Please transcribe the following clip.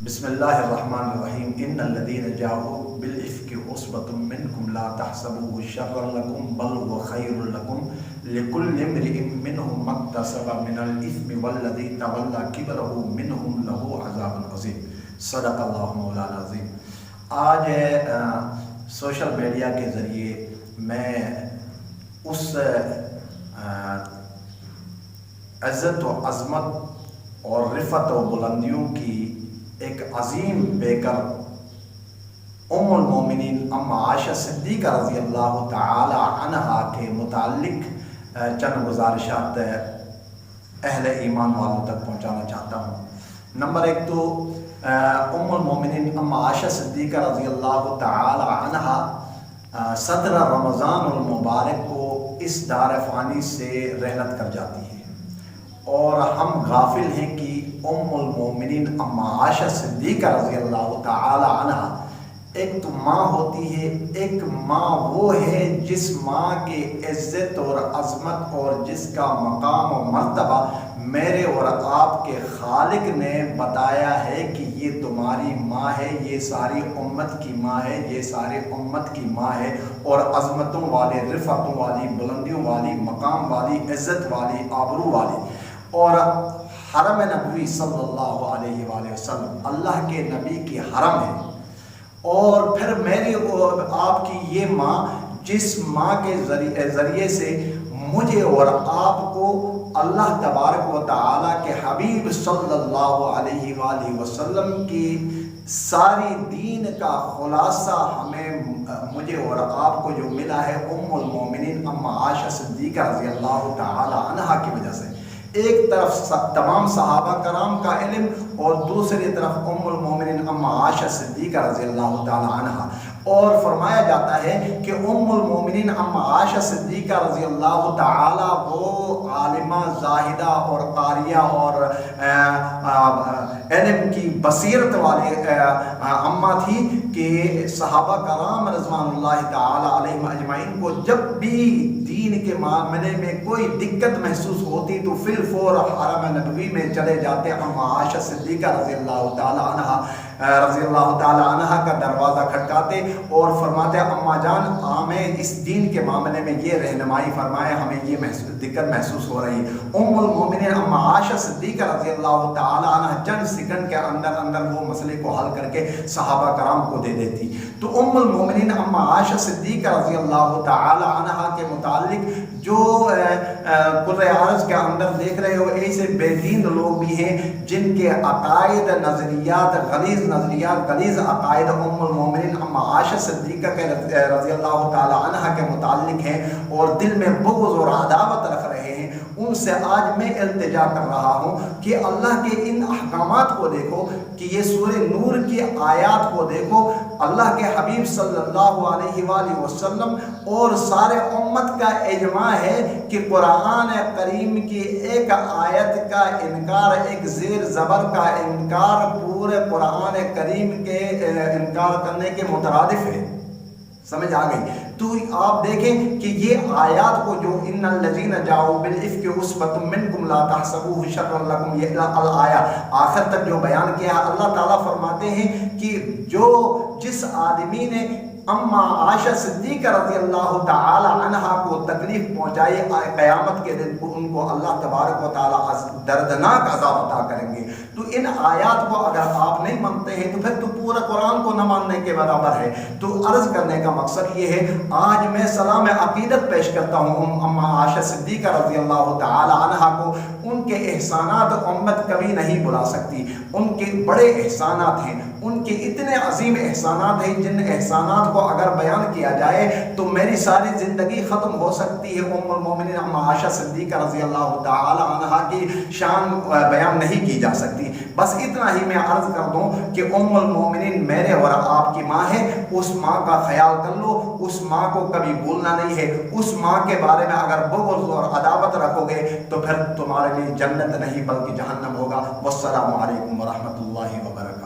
بسم اللہ الرحمن الرحیم ان الذین جاءوا بالافک عصبۃ منکم لا تحسبوه شرا لکم بل هو خیر لکم لکل امرئ منهم ما اکتسب من الاثم والذی تولى کبرہ منهم له عذاب عظیم۔ صدق اللہ مولانا العظیم۔ آج سوشل میڈیا کے ذریعے میں اس عزت و عظمت اور رفعت و بلندیوں کی ایک عظیم بیکر ام المومنین ام عائشہ صدیقہ رضی اللہ تعالی عنہا کے متعلق چند گزارشات اہل ایمان والوں تک پہنچانا چاہتا ہوں۔ نمبر ایک تو ام المومنین ام عائشہ صدیقہ رضی اللہ تعالی عنہا صدر رمضان المبارک کو اس دار فانی سے رحلت کر جاتی ہے، اور ہم غافل ہیں کہ ام المومنین ام عائشہ صدیقہ رضی اللہ تعالی عنہا ایک تو ماں ہوتی ہے، ایک ماں وہ ہے جس ماں کے عزت اور عظمت اور جس کا مقام و مرتبہ میرے اور آپ کے خالق نے بتایا ہے کہ یہ تمہاری ماں ہے، یہ ساری امت کی ماں ہے، یہ ساری امت کی ماں ہے، اور عظمتوں والے، رفعتوں والی، بلندیوں والی، مقام والی، عزت والی، آبرو والی، اور حرم نبوی صلی اللہ علیہ وآلہ وسلم اللہ کے نبی کی حرم ہے۔ اور پھر میری اور آپ کی یہ ماں جس ماں کے ذریعے سے مجھے اور آپ کو اللہ تبارک و تعالیٰ کے حبیب صلی اللہ علیہ وآلہ وسلم کی ساری دین کا خلاصہ مجھے اور آپ کو جو ملا ہے ام المومنین ام عائشہ صدیقہ رضی اللہ تعالی عنہا کی وجہ سے۔ ایک طرف تمام صحابہ کرام کا علم اور دوسری طرف ام المومنین ام عائشہ صدیقہ رضی اللہ تعالی عنہا۔ اور فرمایا جاتا ہے کہ ام المومنین ام عائشہ صدیقہ رضی اللہ تعالی وہ عالمہ، زاہدہ اور قاریہ اور علم کی بصیرت والی اماں تھی کہ صحابہ کرام رضوان اللہ تعالی علیہم اجمعین کو جب بھی دین کے معاملے میں کوئی دقت محسوس ہوتی تو فی الفور حرم نبوی میں چلے جاتے، ام عائشہ صدیقہ رضی اللہ تعالی عنہا کا دروازہ کھٹکاتے اور فرماتے اماں جان ہمیں اس دین کے معاملے میں یہ رہنمائی فرمائے، ہمیں یہ دقت محسوس ہو رہی ہے۔ ام المومنین ام عائشہ صدیقہ رضی اللہ تعالی عنہا چند سیکنڈ کے اندر وہ مسئلے کو حل کر کے صحابہ کرام کو دے دیتی۔ تو ام المومنین ام عائشہ صدیقہ رضی اللہ تعالی عنہا کے متعلق جو قرۂ عرض کے اندر دیکھ رہے ہو ایسے بے دین لوگ بھی ہیں جن کے عقائد، نظریات غلیظ عقائد ام المومنین ام عائشہ صدیقہ کے رضی اللہ تعالی عنہا کے متعلق ہیں اور دل میں بغض اور عداوت رکھ رہے ہیں، ان سے آج میں التجا کر رہا ہوں کہ اللہ کے ان احکامات کو دیکھو، کہ یہ سورہ نور کی آیات کو دیکھو۔ اللہ کے حبیب صلی اللہ علیہ وآلہ وسلم اور سارے امت کا اجماع ہے کہ قرآن کریم کی ایک آیت کا انکار، ایک زیر زبر کا انکار پورے قرآن کریم کے انکار کرنے کے مترادف ہے۔ سمجھ آ گئی؟ تو آپ دیکھیں کہ یہ آیات کو جو ان الذین جاؤوا بالافک عصبۃ منکم لا تحسبوه شرا لکم، یہ الآیہ آخر تک جو بیان کیا ہے، اللہ تعالیٰ فرماتے ہیں کہ جس آدمی نے اما عائشہ صدیقہ رضی اللہ تعالی عنہا کو تکلیف پہنچائی، قیامت کے دن ان کو اللہ تبارک و تعالی دردناک عذاب عطا کریں گے۔ تو ان آیات کو اگر آپ نہیں مانتے ہیں تو پھر تو پورا قرآن کو نہ ماننے کے برابر ہے۔ تو عرض کرنے کا مقصد یہ ہے، آج میں سلام عقیدت پیش کرتا ہوں اما عائشہ صدیقہ رضی اللہ تعالی عنہا کو۔ ان کے احسانات امت کبھی نہیں بلا سکتی، ان کے بڑے احسانات ہیں، ان کے اتنے عظیم احسانات ہیں جن احسانات کو اگر بیان کیا جائے تو میری ساری زندگی ختم ہو سکتی ہے۔ ام المومنین ام عائشہ صدیقہ رضی اللہ تعالی عنہا کی شان بیان نہیں کی جا سکتی۔ بس اتنا ہی میں عرض کر دوں کہ ام المومنین میرے اور آپ کی ماں ہے، اس ماں کا خیال کر لو، اس ماں کو کبھی بھولنا نہیں ہے۔ اس ماں کے بارے میں اگر بغض اور عداوت رکھو گے تو پھر تمہارے لیے جنت نہیں بلکہ جہنم ہوگا۔ والسلام علیکم ورحمۃ اللہ وبرکاتہ۔